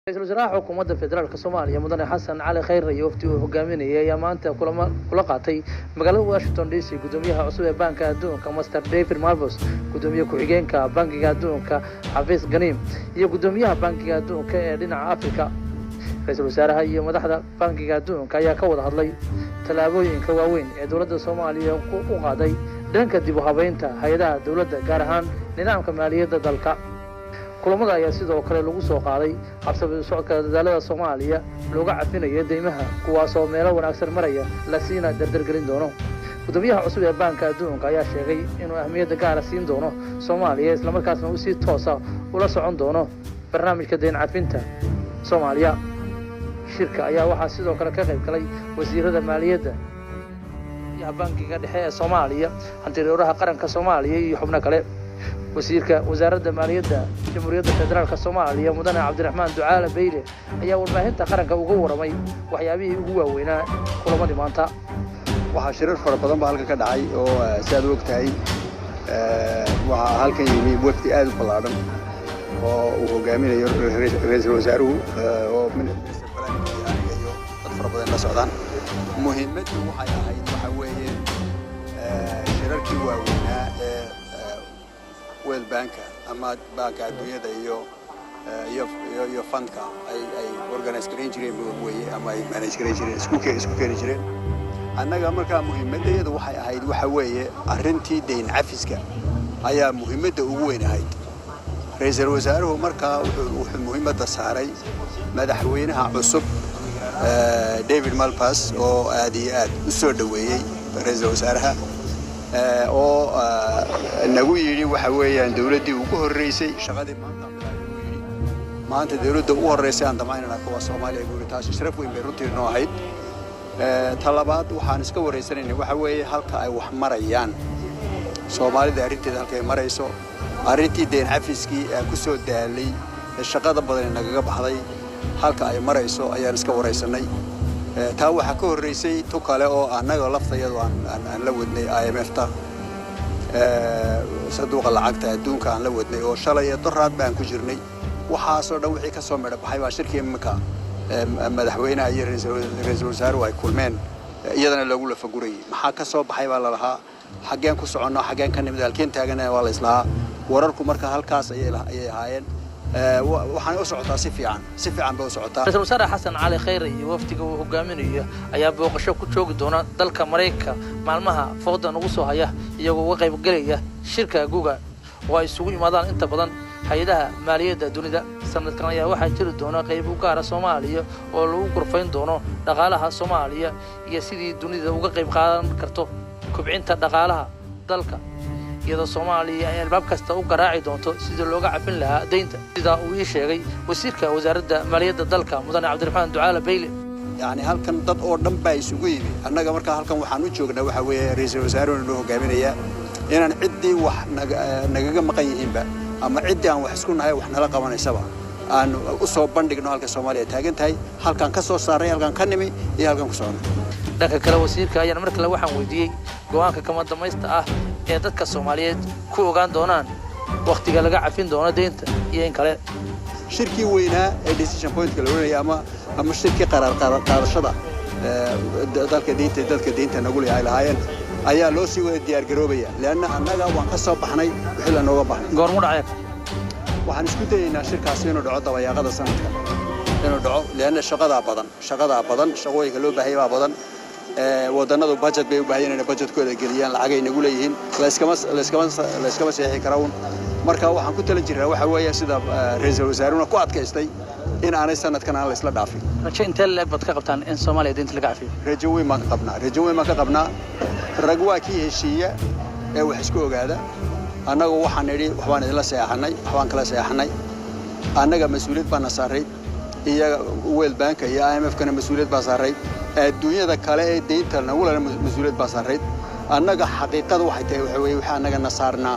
رئيس الوزراء حكومة فدرالك الصومالية مدن حسن علي خير يوفتي وهجامينية يا maanta kula qaatay magaalada Washington DC gudoomiyaha cusub ee banka adduunka Mr David Malpass gudoomiye ku-xigeenka bankiga adduunka Hafiz Ganeem iyo gudoomiyaha bankiga adduunka ee dhinaca Afrika ra'iisul wasaaraha iyo madaxda bankiga adduunka ayaa ka wada hadlay talaabooyinka waaweyn ee dawladda Soomaaliya u qaaday dhanka dib u habeynta hay'adaha dawladda gaar ahaan nidaamka maaliyadda dalka kulamada ayaa sidoo kale lagu soo qaaday habsami socodka dadaalada Soomaaliya looga cafinayo deymaha kuwaas oo meelo wanaagsan maraya la siina dardargelin doono gudoomiyaha cusub ee banka adduunka ayaa sheegay inuu ahmiyad gaar ah siin doono Soomaaliya isla markaasna uu si toos ah ula socon doono barnaamijka deyn cafinta Soomaaliya shirka ayaa waxaa sidoo kale ka qayb galay wasiirada maaliyadda iyo bankiga dhexe ee Soomaaliya hantiroolaha qaranka Soomaaliya iyo xubno kale wasiirka wasaaradda maaliyadda jamhuuriyadda federaalka Soomaaliya mudane Cabdiraxmaan Ducaale Beyle ayaa warbaahinta qaranka uga waramay waxyaabihii ugu waaweynaa kulamadii maanta waxa shirar fara badan baa halka ka dhacay oo saad ogtahay waxa halkan yimi wafdi aad u ballaaran oo uu hogaaminayo ra'iisul wasaaruhu oo minister Falaani iyo dad fara badan la socdaan muhiimaddu waxay ahayd waxa weeye shirarkii waaweynaa ee World Bank ama banka adduunyada iyo fundka ay organize gareyn jireen weeye ama ay manage gareyn jireen isku keeni jireen annaga markaa muhiimadeedu waxay ahayd waxa weeye arrintii deyn cafiska ayaa muhiimadda ugu weyn ahayd ra'iisul wasaaruhu markaa wuxuu muhiimadda saaray madaxweynaha cusub David Malpass oo aad iyo aad u soo dhaweeyay ra'iisul wasaaraha oo nagu yiri waxa weeyaan dawladdii ugu horeysay shaqadii maanta dawladda ugu horeysay aan damaynana kuwa Soomaaliya guuritaas sharaf weyn bay runtii noo ahayd talabaad waxaan iska wareysanaynay waxa weeye halka ay wax marayaan Soomaalida arrinteeda halka ay marayso arrintii deyn cafiskii ku soo daalay shaqada badan nagaga baxday halka ay marayso ayaan iska wareysanay taa waxa ka horeysay to kale oo anaga laftayadu aan la wadnay IMF-ta saduuqa lacagta adduunka aan la wadnay oo shalay daraad baan ku jirnay waxa soo dhan wixii ka soo meedha baxay waa shirkii imika madaxweynaha iyo ra'iisul wasaaruhu ay kulmeen iyadana lagu la faguray maxaa ka soo baxay baa la lahaa xageen ku socono xageen ka nimid halkeen taagana waa la islaa wararku marka halkaas ayay ahaayeen waxaan u socotaa si fiican bay u socotaa ra'iisul wasaare Xasan Cali Khayr iyo waftiga uu hogaaminayo ayaa booqasho ku joogi doona dalka Mareykanka maalmaha foodan ugu soo haya iyagoo uga qayb galaya shirka guga oo ay isugu yimaadaan inta badan hay'adaha maaliyadda dunida sanadkan ayaa waxaa jiri doona qayb u gaar ah Soomaaliya oo lagu qorfayn doono dhaqaalaha Soomaaliya iyo sidii dunida uga qayb qaadan karto kobcinta dhaqaalaha dalka iyadoo Soomaaliya ay albaab kasta u garaaci doonto sidii looga cafin lahaa deynta sida uu ii sheegay wasiirka wasaaradda maaliyadda dalka mudane Cabdiraxmaan Ducaale Beyle yani halkan dad oo dhan baa isugu yimi annaga markaa halkan waxaan u joognaa waxa weeye ra'iisul wasaaruhu inuu hogaaminaya inaan ciddii wax nagaga maqan yihiinba ama ciddii aan wax isku nahay wax nala qabanaysaba aan u soo bandhigno halka Soomaaliya taagan tahay halkan ka soo saaray halkan ka nimi iyo halkan ku socono dhanka kale wasiirka ayaa markale waxaan weydiiyay go'aanka kama damaysta ah ee dadka Soomaaliyeed ku ogaan doonaan waqtiga laga cafin doono deynta iyo in kale shirkii weynaa ee decision point kala weynaya ama shirkii qaraar qaadashada dalka deynta nagu leeyahay lahaayeen ayaa loo sii wada diyaar garoobaya leena annaga waan ka soo baxnay wixii la nooga baxnay goormu dhacay waxaan isku dayaynaa shirkaas inuu dhaco dabayaaqada sanadka inuu dhaco leena shaqada badan shaqooyinka loo baahay baa badan wadannadu budget bay u baahan yihiin budgetkooda geliyaan lacag ay nagu leeyihiin la iskama saxiixi karaan marka waxaan ku talin jiraa waxa weeye sida ra'iisul wasaaruhu ku adkaystay in aanay sanadkan aan la isla dhaafin rajo intee leeg bad ka qabtaan in Soomaaliya deynta laga cafiyo rajo weyn ma ka qabnaa rag waa kii heshiiya ee wax isku ogaada annagu waxaan nidhi waxbaan idinla seexanay waxbaan kala seexanay annaga mas'uuliyad baan saaray iyo World Bank iyo IMF-kana mas'uuliyad baa saaray adduunyada kale ee deynta nagu lana mas'uuliyad baa saaray annaga xaqiiqada waxay tahay waxa weeye waxa annaga nasaarnaa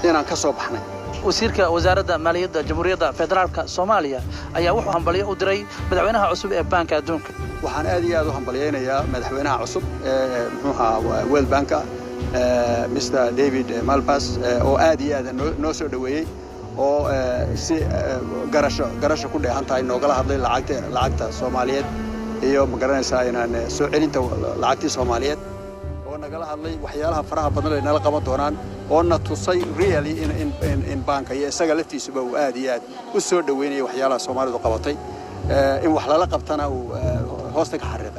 inaan ka soo baxnay wasiirka wasaaradda maaliyadda jamhuuriyadda federaalka Soomaaliya ayaa wuxuu hambaliyo u diray madaxweynaha cusub ee banka adduunka waxaan aad iyo aad u hambaliyaynayaa madaxweynaha cusub ee muxuuha World Bank Mr David Malpass oo aad iyo aad noo soo dhaweeyay oo si garasho ku dheehan tahay noogala hadlay lacagta Soomaaliyeed iyo ma garanaysaa inaan soo celinta lacagtii Soomaaliyeed oo nagala hadlay waxyaalaha faraha badan ee nala qaban doonaan oo na tusay really in banka iyo isaga laftiisuba uu aad iyo aad u soo dhaweynay waxyaalaha Soomaalidu qabatay in wax lala qabtana uu hoosta ka xariiqay